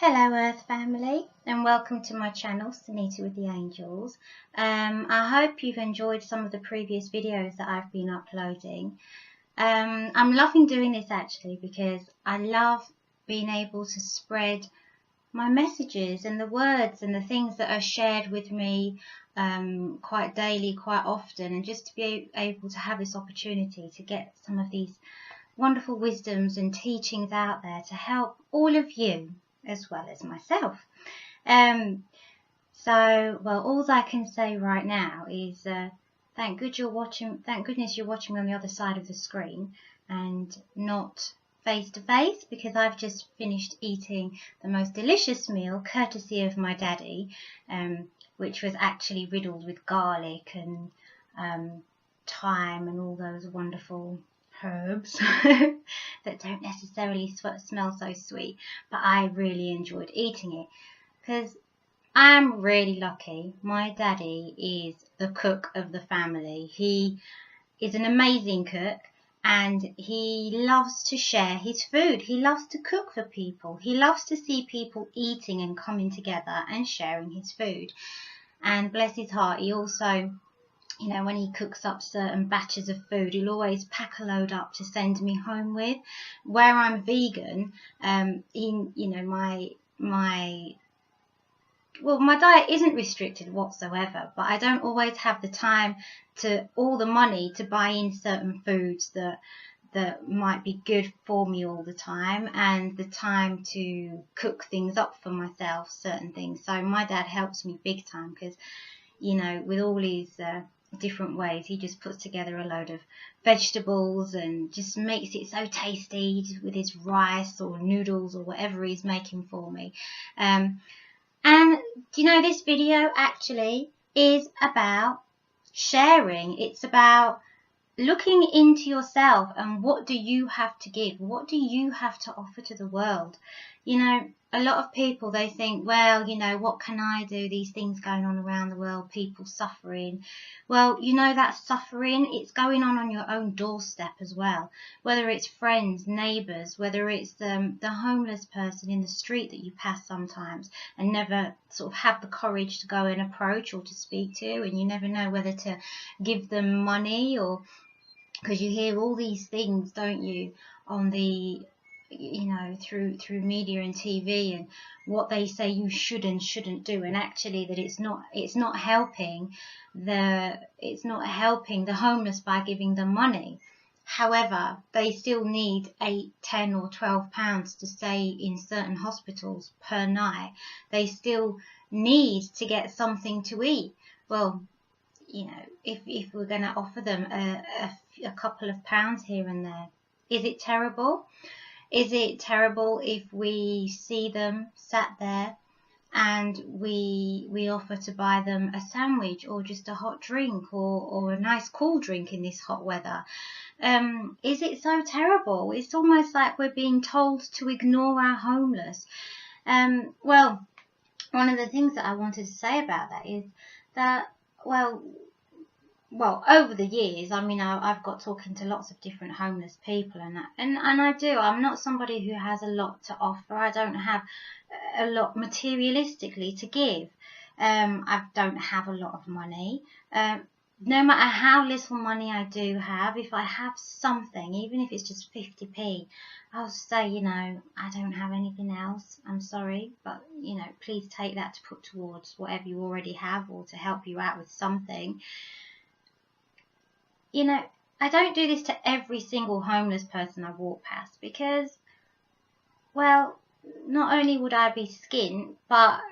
Hello Earth family, and welcome to my channel Sunita with the Angels. I hope you've enjoyed some of the previous videos that I've been uploading. I'm loving doing this actually because I love being able to spread my messages and the words and the things that are shared with me quite daily, quite often, and just to be able to have this opportunity to get some of these wonderful wisdoms and teachings out there to help all of you as well as myself. All I can say right now is thank goodness you're watching on the other side of the screen and not face to face, because I've just finished eating the most delicious meal courtesy of my daddy, which was actually riddled with garlic and thyme and all those wonderful herbs that don't necessarily smell so sweet, but I really enjoyed eating it because I'm really lucky. My daddy is the cook of the family. He is an amazing cook and he loves to share his food. He loves to cook for people. He loves to see people eating and coming together and sharing his food. And bless his heart, he also, you know, when he cooks up certain batches of food, he'll always pack a load up to send me home with. Where I'm vegan, my diet isn't restricted whatsoever, but I don't always have the time or the money to buy in certain foods that might be good for me all the time, and the time to cook things up for myself, certain things. So my dad helps me big time because, you know, with all his different ways, he just puts together a load of vegetables and just makes it so tasty with his rice or noodles or whatever he's making for me. And you know, this video actually is about sharing. It's about looking into yourself and what do you have to give? What do you have to offer to the world? You know, a lot of people, they think, well, you know, what can I do? These things going on around the world, people suffering. Well, you know, that suffering, it's going on your own doorstep as well. Whether it's friends, neighbours, whether it's the homeless person in the street that you pass sometimes and never sort of have the courage to go and approach or to speak to, and you never know whether to give them money, or because you hear all these things, don't you, on the, you know, through media and TV, and what they say you should and shouldn't do, and actually that it's not helping the homeless by giving them money. However, they still need 8, 10 or 12 pounds to stay in certain hospitals per night. They still need to get something to eat. Well, you know, if we're going to offer them a couple of pounds here and there, is it terrible? Is it terrible if we see them sat there and we offer to buy them a sandwich or just a hot drink or a nice cool drink in this hot weather? Is it so terrible? It's almost like we're being told to ignore our homeless. Well, one of the things that I wanted to say about that is that, well, over the years, I mean, I've got talking to lots of different homeless people, and I'm not somebody who has a lot to offer. I don't have a lot materialistically to give. I don't have a lot of money. No matter how little money I do have, if I have something, even if it's just 50p, I'll say, you know, I don't have anything else. I'm sorry, but, you know, please take that to put towards whatever you already have or to help you out with something. You know, I don't do this to every single homeless person I walk past because, well, not only would I be skint, but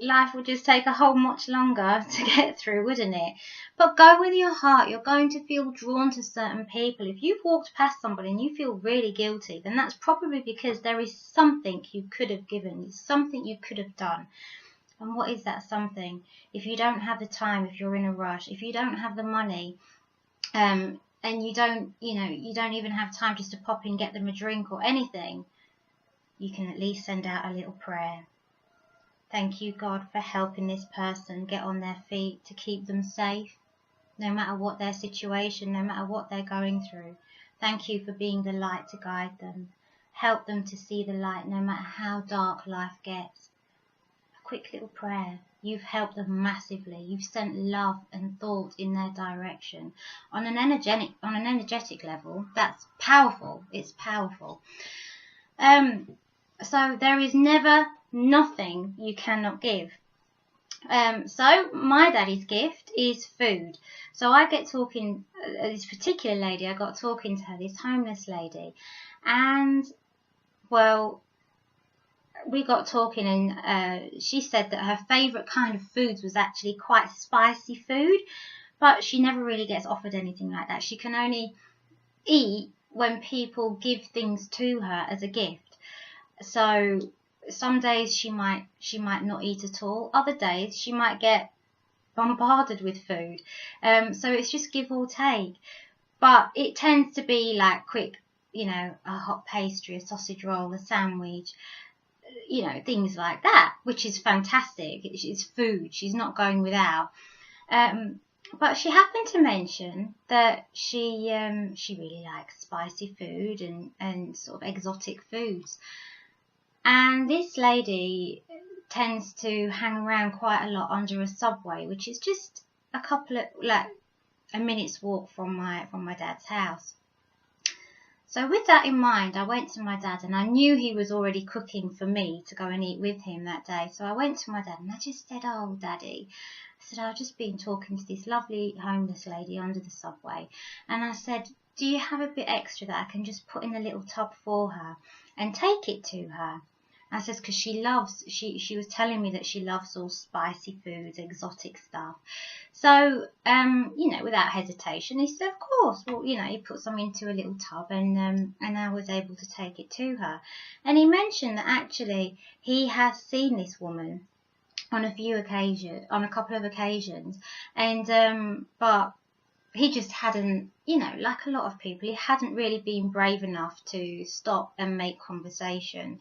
life would just take a whole much longer to get through, wouldn't it? But go with your heart. You're going to feel drawn to certain people. If you've walked past somebody and you feel really guilty, then that's probably because there is something you could have given, something you could have done. And what is that something? If you don't have the time, if you're in a rush, if you don't have the money, and you don't even have time just to pop in, get them a drink or anything, you can at least send out a little prayer. Thank you, God, for helping this person get on their feet, to keep them safe, no matter what their situation, no matter what they're going through. Thank you for being the light to guide them. help them to see the light no matter how dark life gets. A quick little prayer. You've helped them massively. You've sent love and thought in their direction. On an energetic level, that's powerful. It's powerful. So there is never nothing you cannot give. So my daddy's gift is food. So I get talking, this particular lady, I got talking to her, this homeless lady, and well, we got talking, and she said that her favourite kind of foods was actually quite spicy food, but she never really gets offered anything like that. She can only eat when people give things to her as a gift. So some days she might not eat at all. Other days she might get bombarded with food. So it's just give or take. But it tends to be like quick, you know, a hot pastry, a sausage roll, a sandwich, you know, things like that, which is fantastic. It's food. She's not going without. But she happened to mention that she really likes spicy food and sort of exotic foods. And this lady tends to hang around quite a lot under a subway, which is just a minute's walk from my dad's house. So with that in mind, I went to my dad, and I knew he was already cooking for me to go and eat with him that day. So I went to my dad and I just said, "Oh, Daddy," I said, "I've just been talking to this lovely homeless lady under the subway." And I said, "Do you have a bit extra that I can just put in a little tub for her and take it to her?" I said, because she was telling me that she loves all spicy foods, exotic stuff. So, you know, without hesitation, he said, "Of course." Well, you know, he put some into a little tub, and I was able to take it to her. And he mentioned that actually he has seen this woman on a couple of occasions, and but he just hadn't, you know, like a lot of people, he hadn't really been brave enough to stop and make conversation.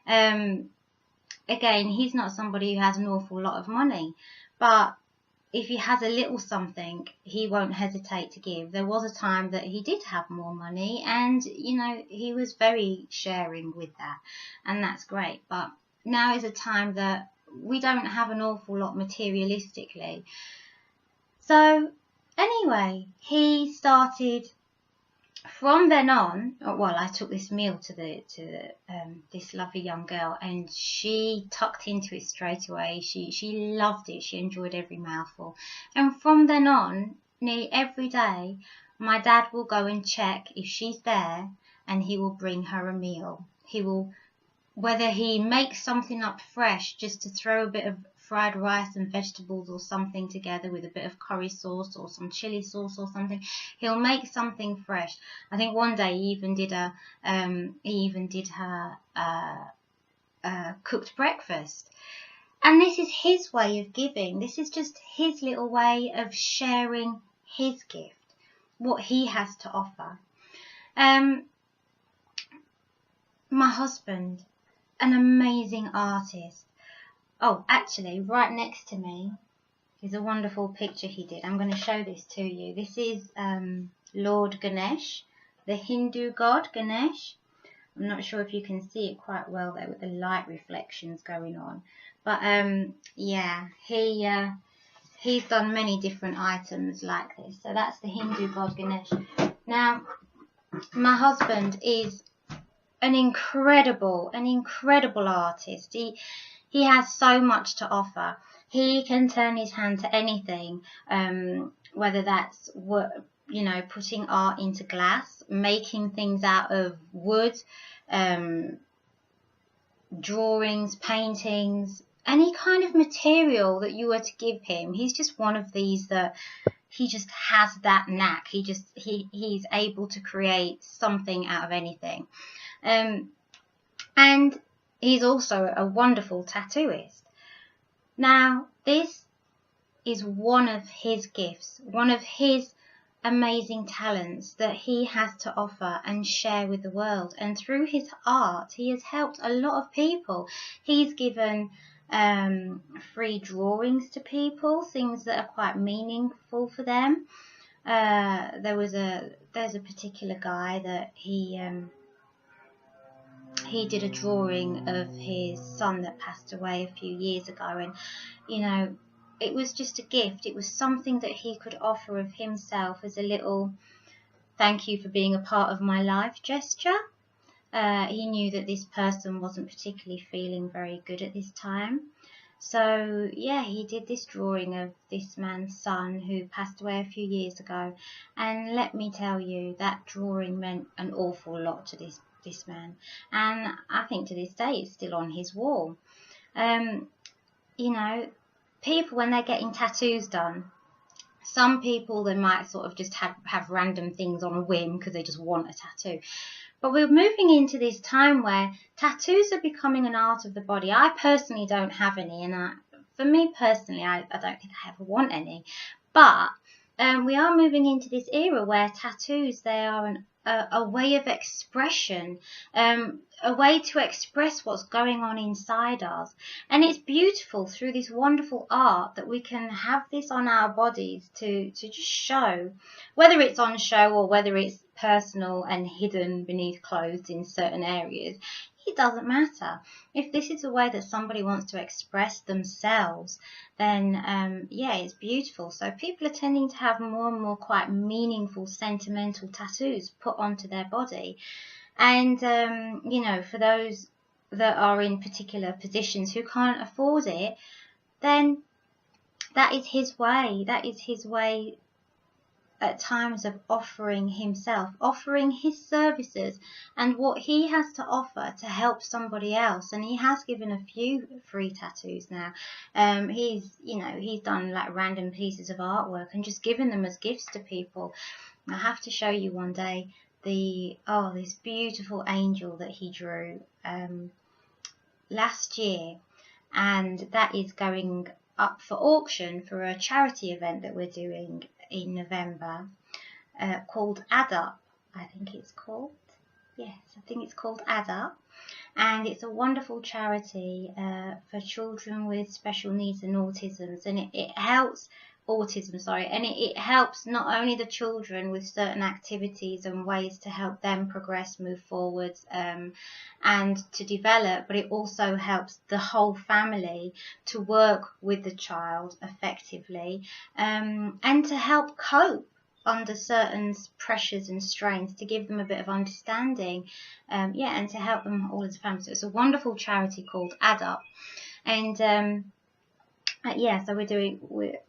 Again, he's not somebody who has an awful lot of money, but if he has a little something, he won't hesitate to give. There was a time that he did have more money, and, you know, he was very sharing with that, and that's great. But now is a time that we don't have an awful lot materialistically. So anyway, he started. From then on, well, I took this meal to this lovely young girl, and she tucked into it straight away. She loved it. She enjoyed every mouthful. And from then on, nearly every day, my dad will go and check if she's there, and he will bring her a meal. He will, whether he makes something up fresh just to throw a bit of fried rice and vegetables or something together with a bit of curry sauce or some chili sauce or something, he'll make something fresh. I think one day he even did her cooked breakfast. And this is his way of giving. This is just his little way of sharing his gift, what he has to offer. My husband, an amazing artist. Oh, actually, right next to me is a wonderful picture he did. I'm going to show this to you. This is Lord Ganesh, the Hindu god Ganesh. I'm not sure if you can see it quite well there with the light reflections going on. But yeah, he's done many different items like this. So that's the Hindu god Ganesh. Now, my husband is an incredible artist. He has so much to offer. He can turn his hand to anything, whether that's, you know, putting art into glass, making things out of wood, drawings, paintings, any kind of material that you were to give him. He's just one of these that he just has that knack. He's able to create something out of anything. And he's also a wonderful tattooist. Now, this is one of his gifts, one of his amazing talents that he has to offer and share with the world. And through his art, he has helped a lot of people. He's given free drawings to people, things that are quite meaningful for them. There's a particular guy that he he did a drawing of his son that passed away a few years ago, and you know, it was just a gift. It was something that he could offer of himself as a little thank you for being a part of my life gesture. He knew that this person wasn't particularly feeling very good at this time. So yeah, he did this drawing of this man's son who passed away a few years ago, and let me tell you, that drawing meant an awful lot to this man, and I think to this day it's still on his wall. You know, people when they're getting tattoos done, some people, they might sort of just have random things on a whim because they just want a tattoo. But we're moving into this time where tattoos are becoming an art of the body. I personally don't have any, and for me personally, I don't think I ever want any. But we are moving into this era where tattoos, they are a way of expression, a way to express what's going on inside us. And it's beautiful through this wonderful art that we can have this on our bodies to just show, whether it's on show or whether it's personal and hidden beneath clothes in certain areas. It doesn't matter. If this is a way that somebody wants to express themselves, then yeah, it's beautiful. So people are tending to have more and more quite meaningful, sentimental tattoos put onto their body. And you know, for those that are in particular positions who can't afford it, then that is his way. That is his way at times of offering himself, offering his services and what he has to offer to help somebody else. And he has given a few free tattoos now. He's done like random pieces of artwork and just given them as gifts to people. I have to show you one day this beautiful angel that he drew last year, and that is going up for auction for a charity event that we're doing in November, called Add Up, I think it's called. Yes, I think it's called Add Up, and it's a wonderful charity for children with special needs and autisms, and it helps it helps not only the children with certain activities and ways to help them progress, move forwards, and to develop, but it also helps the whole family to work with the child effectively, and to help cope under certain pressures and strains, to give them a bit of understanding, and to help them all as a family. So it's a wonderful charity called Add Up, and so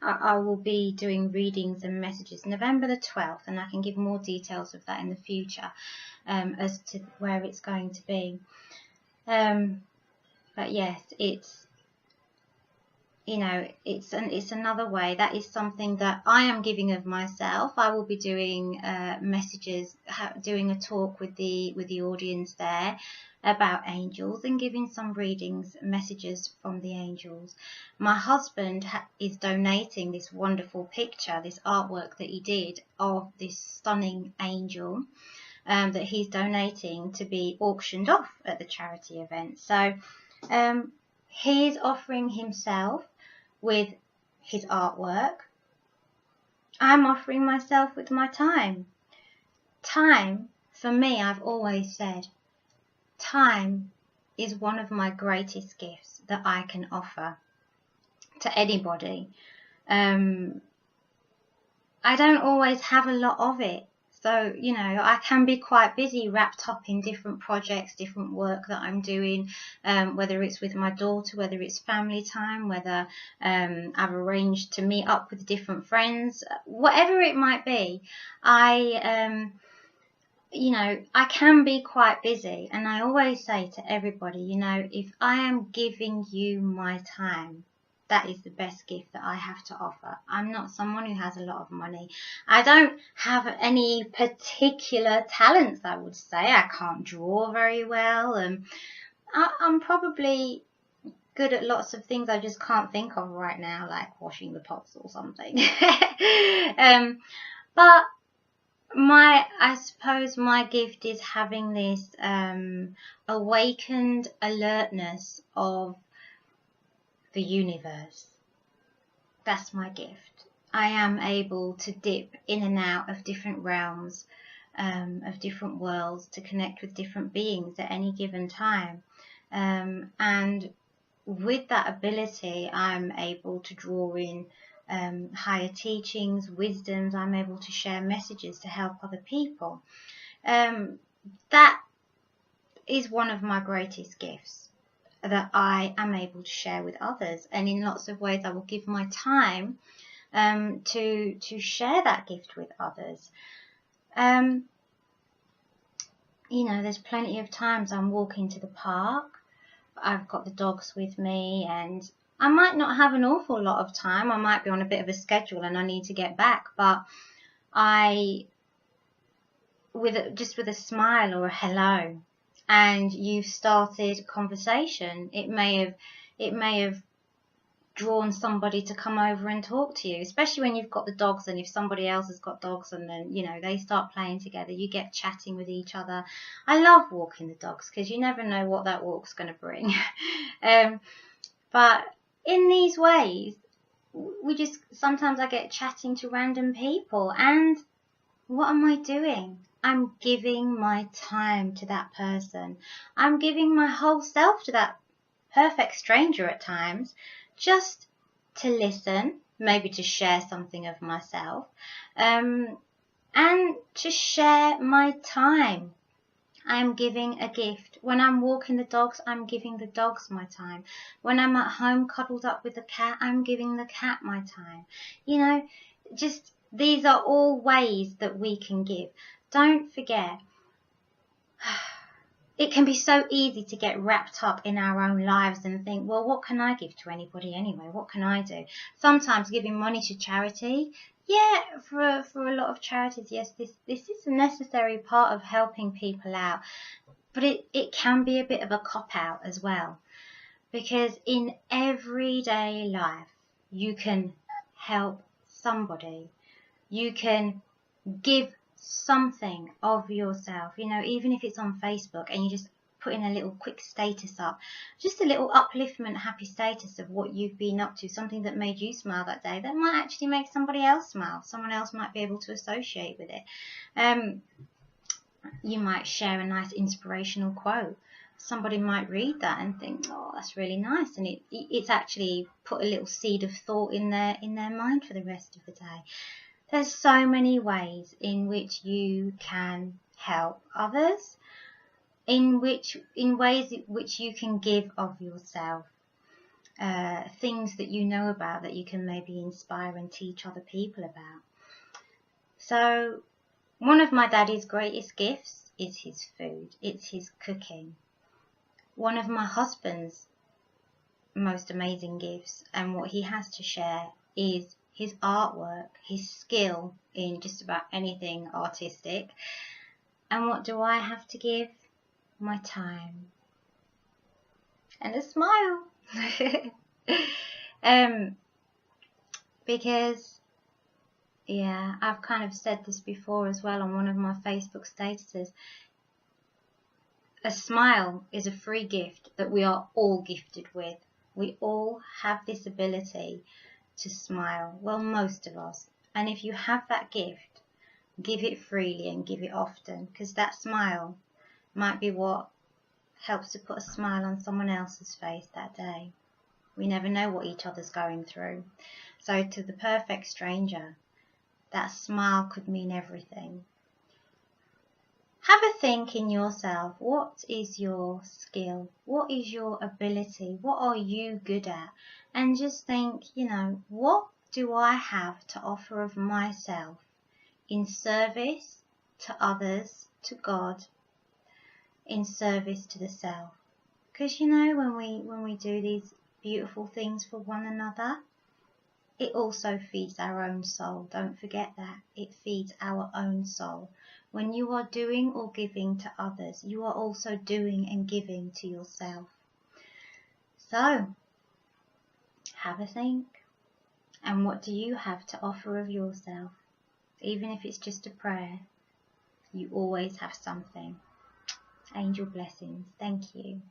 I will be doing readings and messages November the 12th, and I can give more details of that in the future as to where it's going to be. But yes, it's another way. That is something that I am giving of myself. I will be doing messages, doing a talk with the audience there about angels and giving some readings, messages from the angels. My husband is donating this wonderful picture, this artwork that he did of this stunning angel that he's donating to be auctioned off at the charity event. So he's offering himself with his artwork. I'm offering myself with my time. Time, for me, I've always said, time is one of my greatest gifts that I can offer to anybody. I don't always have a lot of it. So, I can be quite busy, wrapped up in different projects, different work that I'm doing, whether it's with my daughter, whether it's family time, whether I've arranged to meet up with different friends, whatever it might be. I can be quite busy, and I always say to everybody, if I am giving you my time, that is the best gift that I have to offer. I'm not someone who has a lot of money. I don't have any particular talents, I would say. I can't draw very well, and I'm probably good at lots of things I just can't think of right now, like washing the pots or something. But I suppose my gift is having this awakened alertness of the universe. That's my gift. I am able to dip in and out of different realms of different worlds to connect with different beings at any given time. And with that ability, I'm able to draw in higher teachings, wisdoms. I'm able to share messages to help other people. That is one of my greatest gifts, that I am able to share with others. And in lots of ways, I will give my time to share that gift with others. You know, there's plenty of times I'm walking to the park, I've got the dogs with me, and I might not have an awful lot of time. I might be on a bit of a schedule and I need to get back, but just with a smile or a hello, and you've started a conversation, it may have drawn somebody to come over and talk to you, especially when you've got the dogs, and if somebody else has got dogs and then, you know, they start playing together, you get chatting with each other. I love walking the dogs because you never know what that walk's going to bring. But in these ways, sometimes I get chatting to random people, and what am I doing? I'm giving my time to that person. I'm giving my whole self to that perfect stranger at times, just to listen, maybe to share something of myself, and to share my time. I'm giving a gift. When I'm walking the dogs, I'm giving the dogs my time. When I'm at home cuddled up with the cat, I'm giving the cat my time. You know, just these are all ways that we can give. Don't forget, it can be so easy to get wrapped up in our own lives and think, well, what can I give to anybody anyway? What can I do? Sometimes giving money to charity, yeah, for a lot of charities, yes, this is a necessary part of helping people out. But it can be a bit of a cop-out as well. Because in everyday life, you can help somebody. You can give something of yourself, you know, even if it's on Facebook and you just put in a little quick status up, just a little upliftment, happy status of what you've been up to, something that made you smile that day, that might actually make somebody else smile. Someone else might be able to associate with it. You might share a nice inspirational quote. Somebody might read that and think, oh, that's really nice, and it's actually put a little seed of thought in their mind for the rest of the day. There's so many ways in which you can help others, in ways which you can give of yourself, things that you know about that you can maybe inspire and teach other people about. So one of my daddy's greatest gifts is his food, it's his cooking. One of my husband's most amazing gifts and what he has to share is his artwork, his skill in just about anything artistic. And what do I have to give? My time. And a smile. Because, yeah, I've kind of said this before as well on one of my Facebook statuses. A smile is a free gift that we are all gifted with. We all have this ability to smile, well, most of us. And if you have that gift, give it freely and give it often, because that smile might be what helps to put a smile on someone else's face that day. We never know what each other's going through. So to the perfect stranger, that smile could mean everything. Have a think in yourself. What is your skill? What is your ability? What are you good at? And just think, you know, what do I have to offer of myself in service to others, to God, in service to the self? Because, you know, when we do these beautiful things for one another, it also feeds our own soul. Don't forget that. It feeds our own soul. When you are doing or giving to others, you are also doing and giving to yourself. So, have a think. And what do you have to offer of yourself? Even if it's just a prayer, you always have something. Angel blessings. Thank you.